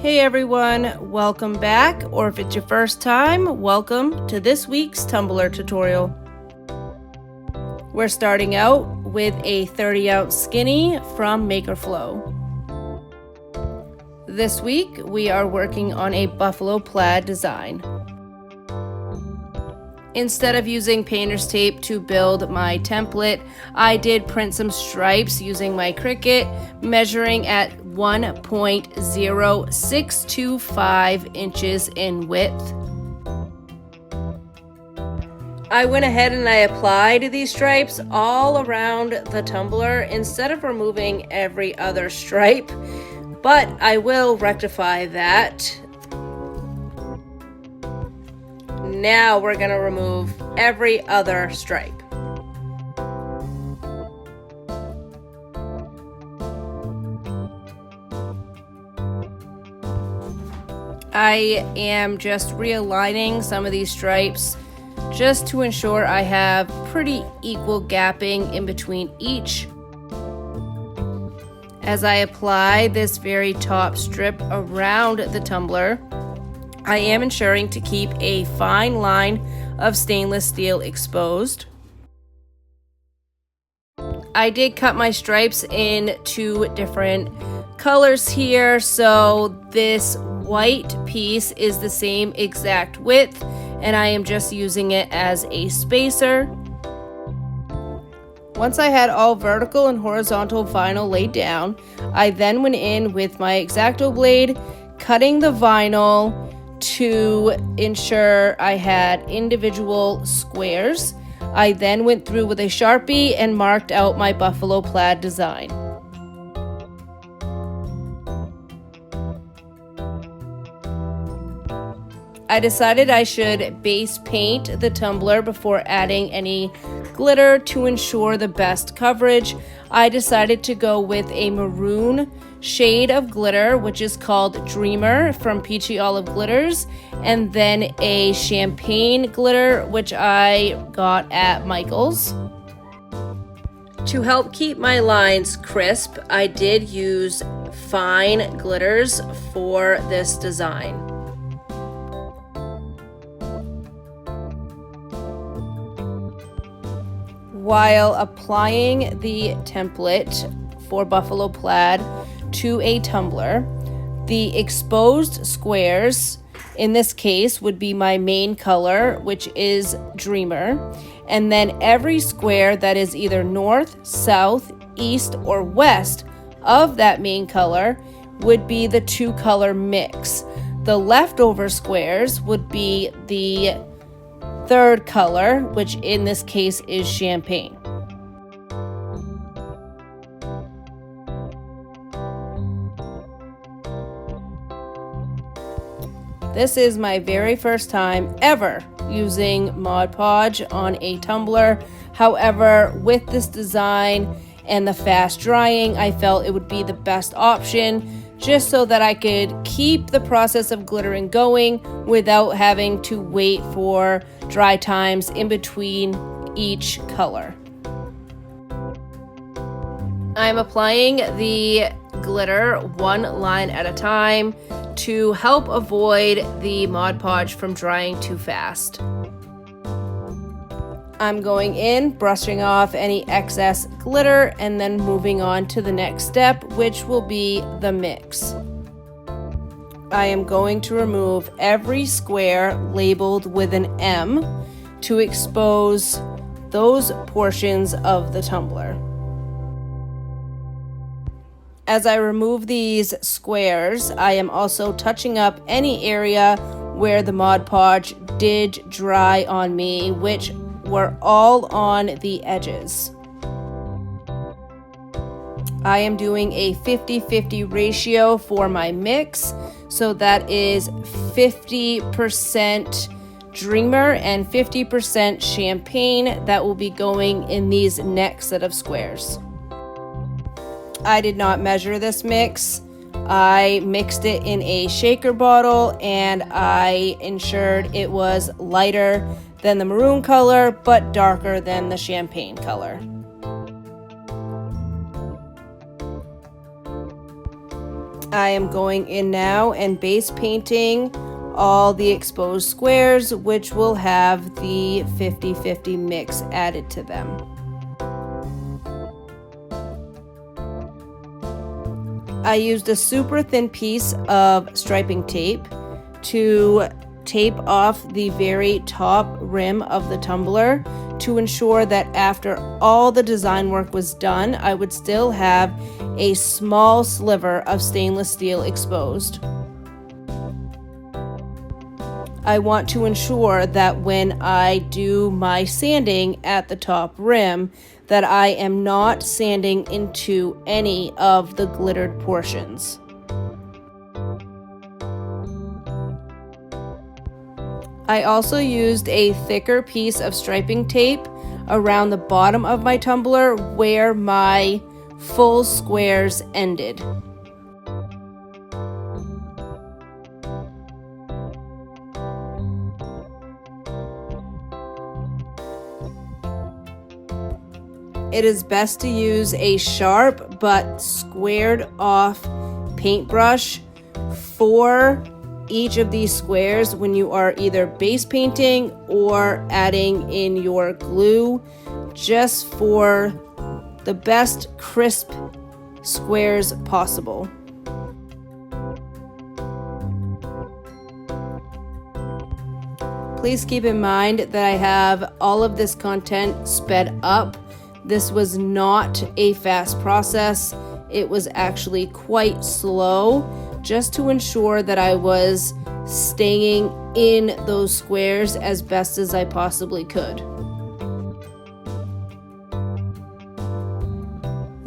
Hey everyone, welcome back, or if it's your first time, welcome to this week's Tumbler tutorial. We're starting out with a 30-ounce skinny from MakerFlo. This week we are working on a buffalo plaid design. Instead of using painter's tape to build my template, I did print some stripes using my Cricut, measuring at 1.0625 inches in width. I went ahead and I applied these stripes all around the tumbler instead of removing every other stripe, but I will rectify that. Now we're going to remove every other stripe. I am just realigning some of these stripes just to ensure I have pretty equal gapping in between each. As I apply this very top strip around the tumbler, I am ensuring to keep a fine line of stainless steel exposed. I did cut my stripes in two different colors here, so this white piece is the same exact width, and I am just using it as a spacer. Once I had all vertical and horizontal vinyl laid down, I then went in with my X-Acto blade, cutting the vinyl to ensure I had individual squares. I then went through with a Sharpie and marked out my buffalo plaid design. I decided I should base paint the tumbler before adding any glitter to ensure the best coverage. I decided to go with a maroon shade of glitter, which is called Dreamer from Peachy Olive Glitters, and then a champagne glitter, which I got at Michael's. To help keep my lines crisp, I did use fine glitters for this design. While applying the template for buffalo plaid to a tumbler, the exposed squares in this case would be my main color, which is Dreamer, and then every square that is either north, south, east, or west of that main color would be the two color mix. The leftover squares would be the third color, which in this case is champagne. This is my very first time ever using Mod Podge on a tumbler. However, with this design and the fast drying, I felt it would be the best option, just so that I could keep the process of glittering going without having to wait for dry times in between each color. I'm applying the glitter one line at a time to help avoid the Mod Podge from drying too fast. I'm going in, brushing off any excess glitter, and then moving on to the next step, which will be the mix. I am going to remove every square labeled with an M to expose those portions of the tumbler. As I remove these squares, I am also touching up any area where the Mod Podge did dry on me, which were all on the edges. I am doing a 50-50 ratio for my mix, so that is 50% Dreamer and 50% champagne that will be going in these next set of squares. I did not measure this mix. I mixed it in a shaker bottle and I ensured it was lighter than the maroon color but darker than the champagne color. I am going in now and base painting all the exposed squares, which will have the 50-50 mix added to them. I used a super thin piece of striping tape to tape off the very top rim of the tumbler to ensure that after all the design work was done, I would still have a small sliver of stainless steel exposed. I want to ensure that when I do my sanding at the top rim, that I am not sanding into any of the glittered portions. I also used a thicker piece of striping tape around the bottom of my tumbler where my full squares ended. It is best to use a sharp but squared off paintbrush for each of these squares when you are either base painting or adding in your glue, just for the best crisp squares possible. Please keep in mind that I have all of this content sped up. This was not a fast process. It was actually quite slow, just to ensure that I was staying in those squares as best as I possibly could.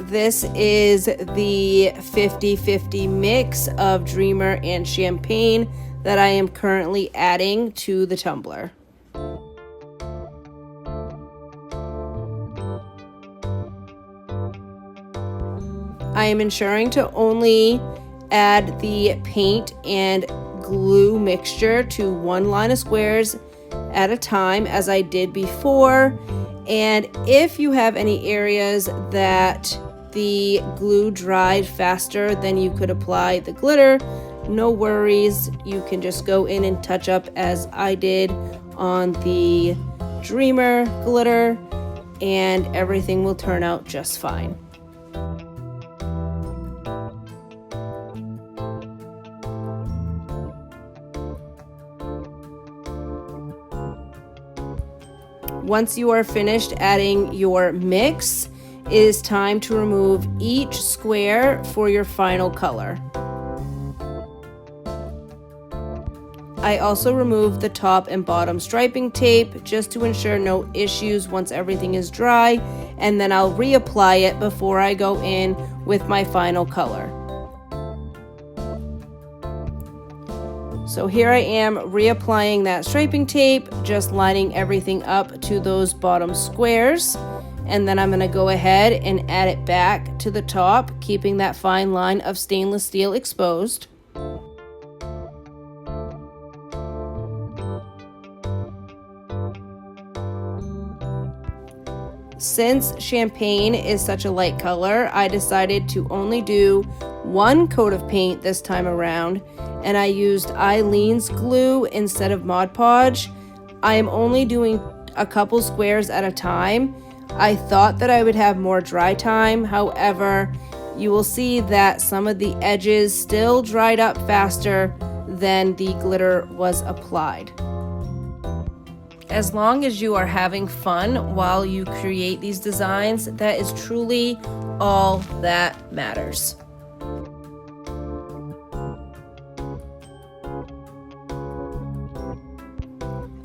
This is the 50-50 mix of Dreamer and Champagne that I am currently adding to the tumbler. I am ensuring to only add the paint and glue mixture to one line of squares at a time, as I did before. And if you have any areas that the glue dried faster than you could apply the glitter, no worries, you can just go in and touch up as I did on the Dreamer glitter, and everything will turn out just fine. Once you are finished adding your mix, it is time to remove each square for your final color. I also removed the top and bottom striping tape just to ensure no issues once everything is dry, and then I'll reapply it before I go in with my final color. So here I am reapplying that striping tape, just lining everything up to those bottom squares, and then I'm going to go ahead and add it back to the top, keeping that fine line of stainless steel exposed. Since Champagne is such a light color, I decided to only do one coat of paint this time around, and I used Eileen's glue instead of Mod Podge. I am only doing a couple squares at a time. I thought that I would have more dry time, however, you will see that some of the edges still dried up faster than the glitter was applied. As long as you are having fun while you create these designs, that is truly all that matters.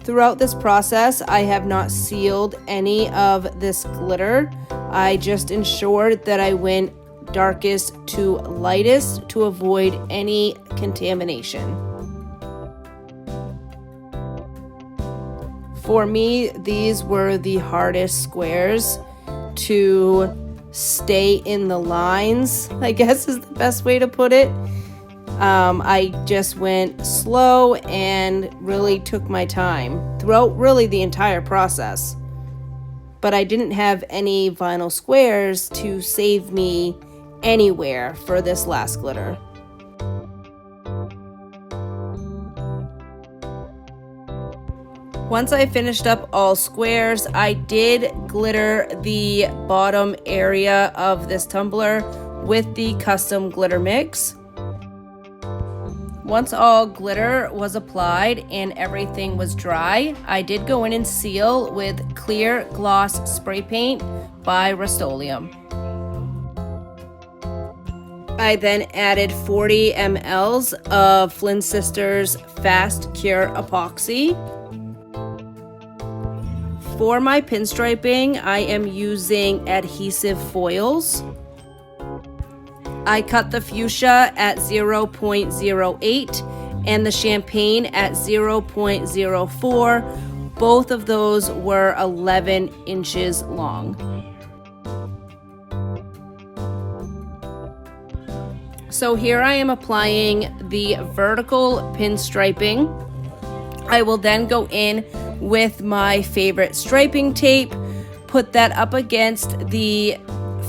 Throughout this process, I have not sealed any of this glitter. I just ensured that I went darkest to lightest to avoid any contamination. For me, these were the hardest squares to stay in the lines, I guess is the best way to put it. I just went slow and really took my time throughout really the entire process. But I didn't have any vinyl squares to save me anywhere for this last glitter. Once I finished up all squares, I did glitter the bottom area of this tumbler with the custom glitter mix. Once all glitter was applied and everything was dry, I did go in and seal with clear gloss spray paint by Rust-Oleum. I then added 40 ml of Flynn Sisters Fast Cure Epoxy. For my pinstriping, I am using adhesive foils. I cut the fuchsia at 0.08 and the champagne at 0.04. Both of those were 11 inches long. So here I am applying the vertical pinstriping. I will then go in with my favorite striping tape, put that up against the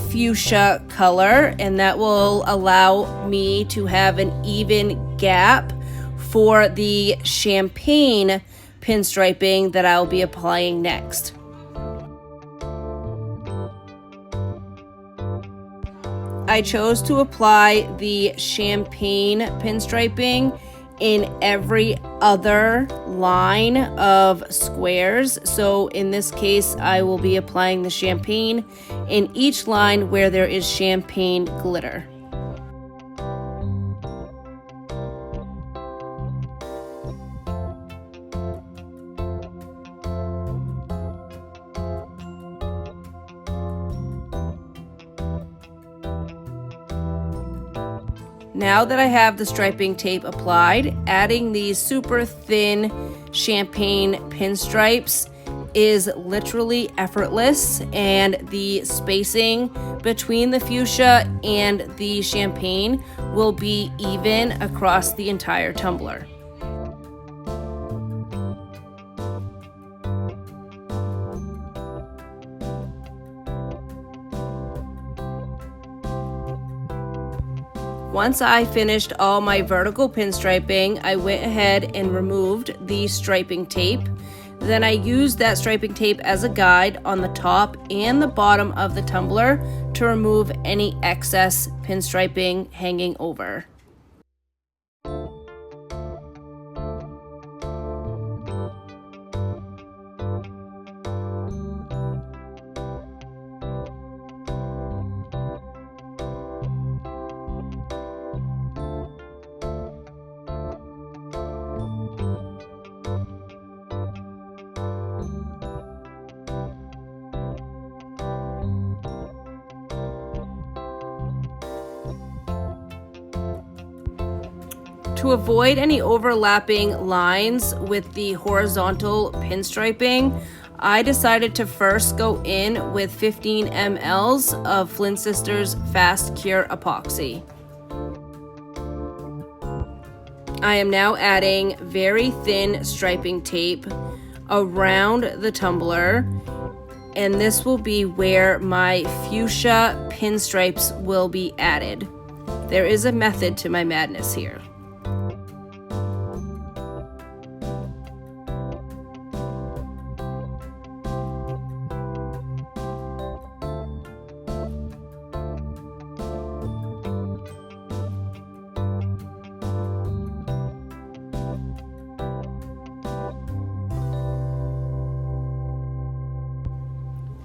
fuchsia color, and that will allow me to have an even gap for the champagne pinstriping that I'll be applying next. I chose to apply the champagne pinstriping in every other line of squares. So in this case, I will be applying the champagne in each line where there is champagne glitter. Now that I have the striping tape applied, adding these super thin champagne pinstripes is literally effortless, and the spacing between the fuchsia and the champagne will be even across the entire tumbler. Once I finished all my vertical pinstriping, I went ahead and removed the striping tape. Then I used that striping tape as a guide on the top and the bottom of the tumbler to remove any excess pinstriping hanging over. To avoid any overlapping lines with the horizontal pinstriping, I decided to first go in with 15 ml of Flynn Sisters Fast Cure Epoxy. I am now adding very thin striping tape around the tumbler, and this will be where my fuchsia pinstripes will be added. There is a method to my madness here.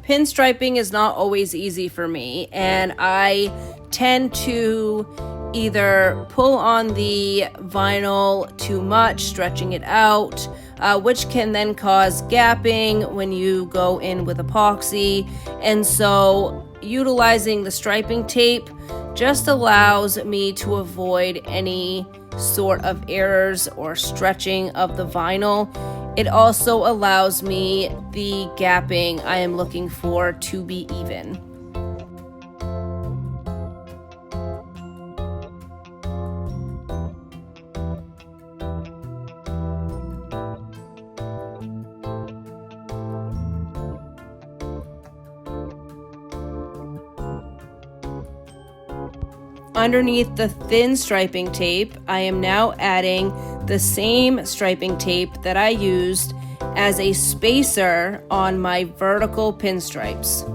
Pinstriping is not always easy for me, and I tend to either pull on the vinyl too much, stretching it out, which can then cause gapping when you go in with epoxy. And so utilizing the striping tape just allows me to avoid any sort of errors or stretching of the vinyl. It also allows me the gapping I am looking for to be even. Underneath the thin striping tape, I am now adding the same striping tape that I used as a spacer on my vertical pinstripes.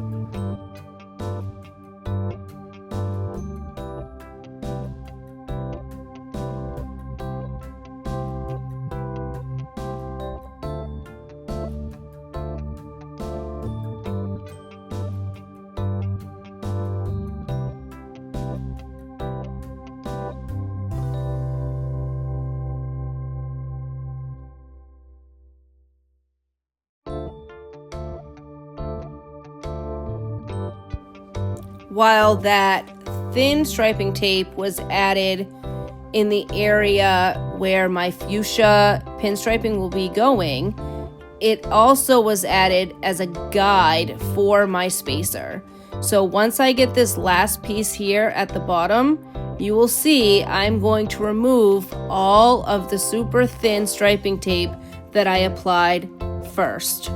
While that thin striping tape was added in the area where my fuchsia pinstriping will be going, it also was added as a guide for my spacer. So once I get this last piece here at the bottom, you will see I'm going to remove all of the super thin striping tape that I applied first.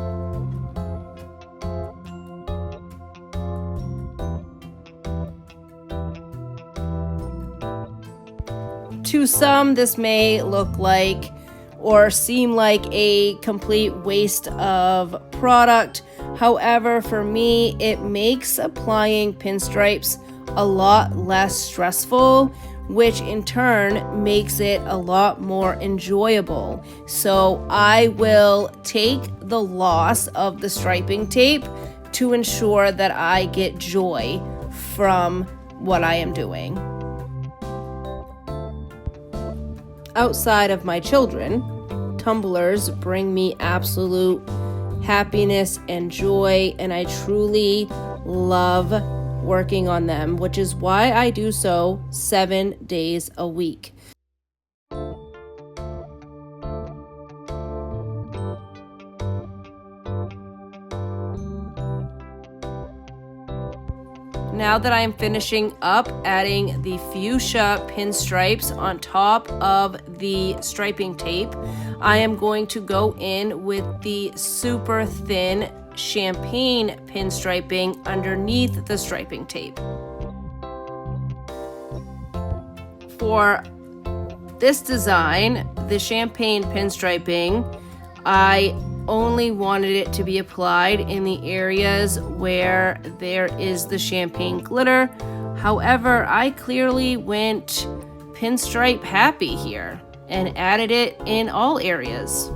To some, this may look like or seem like a complete waste of product. However, for me, it makes applying pinstripes a lot less stressful, which in turn makes it a lot more enjoyable. So I will take the loss of the striping tape to ensure that I get joy from what I am doing. Outside of my children, tumblers bring me absolute happiness and joy, and I truly love working on them, which is why I do so 7 days a week. Now that I am finishing up adding the fuchsia pinstripes on top of the striping tape, I am going to go in with the super thin champagne pinstriping underneath the striping tape. For this design, the champagne pinstriping, I only wanted it to be applied in the areas where there is the champagne glitter. However, I clearly went pinstripe happy here and added it in all areas.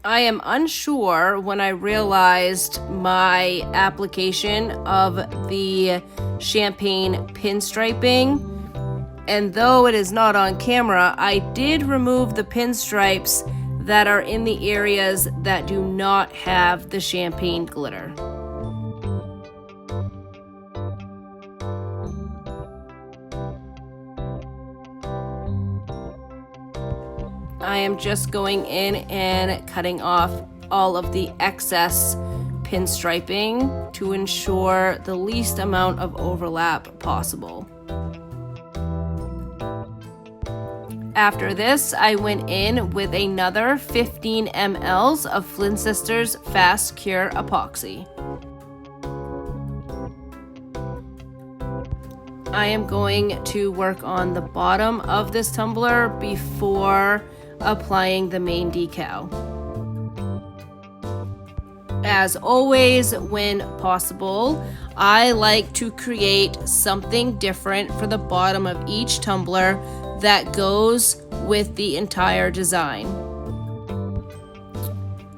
I am unsure when I realized my application of the champagne pinstriping, and though it is not on camera, I did remove the pinstripes that are in the areas that do not have the champagne glitter. I am just going in and cutting off all of the excess pinstriping to ensure the least amount of overlap possible. After this, I went in with another 15 mLs of Flynn Sisters Fast Cure Epoxy. I am going to work on the bottom of this tumbler before applying the main decal. As always, when possible, I like to create something different for the bottom of each tumbler that goes with the entire design.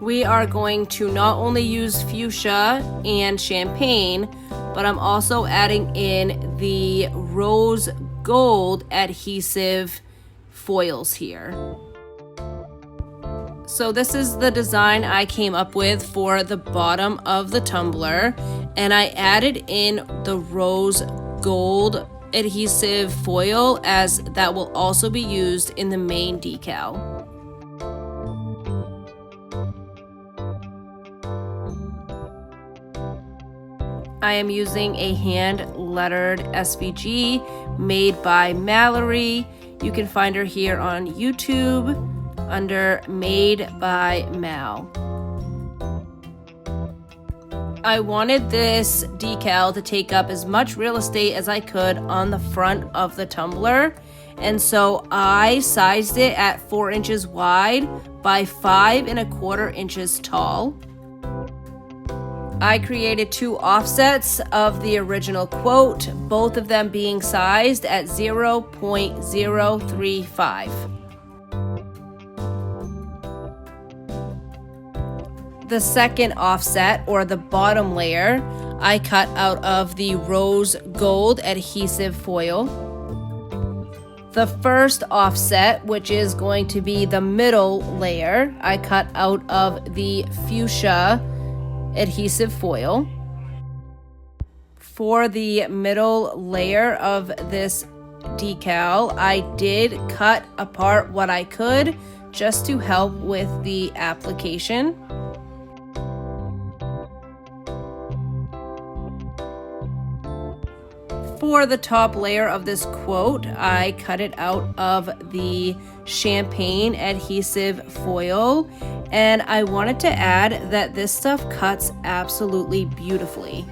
We are going to not only use fuchsia and champagne, but I'm also adding in the rose gold adhesive foils here. So this is the design I came up with for the bottom of the tumbler, and I added in the rose gold adhesive foil, as that will also be used in the main decal. I am using a hand lettered SVG made by Mallory. You can find her here on YouTube under Made by Mal. I wanted this decal to take up as much real estate as I could on the front of the tumbler, and so I sized it at 4 inches wide by 5 1/4 inches tall. I created 2 offsets of the original quote, both of them being sized at 0.035. The second offset, or the bottom layer, I cut out of the rose gold adhesive foil. The first offset, which is going to be the middle layer, I cut out of the fuchsia adhesive foil. For the middle layer of this decal, I did cut apart what I could just to help with the application. For the top layer of this quote, I cut it out of the champagne adhesive foil, and I wanted to add that this stuff cuts absolutely beautifully.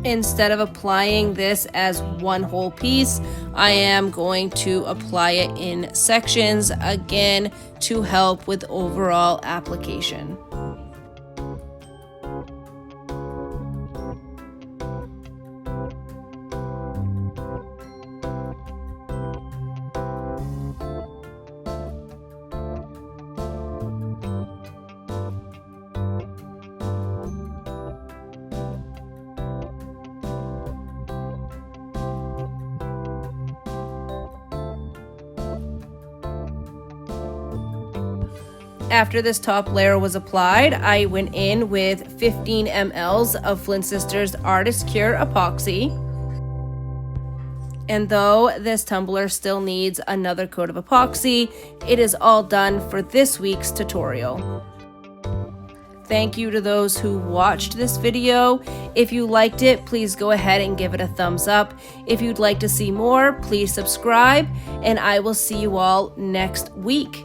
Instead of applying this as one whole piece, I am going to apply it in sections, again, to help with overall application. After this top layer was applied, I went in with 15 mLs of Flynn Sisters Artist Cure Epoxy. And though this tumbler still needs another coat of epoxy, it is all done for this week's tutorial. Thank you to those who watched this video. If you liked it, please go ahead and give it a thumbs up. If you'd like to see more, please subscribe, and I will see you all next week.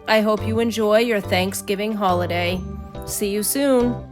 I hope you enjoy your Thanksgiving holiday. See you soon.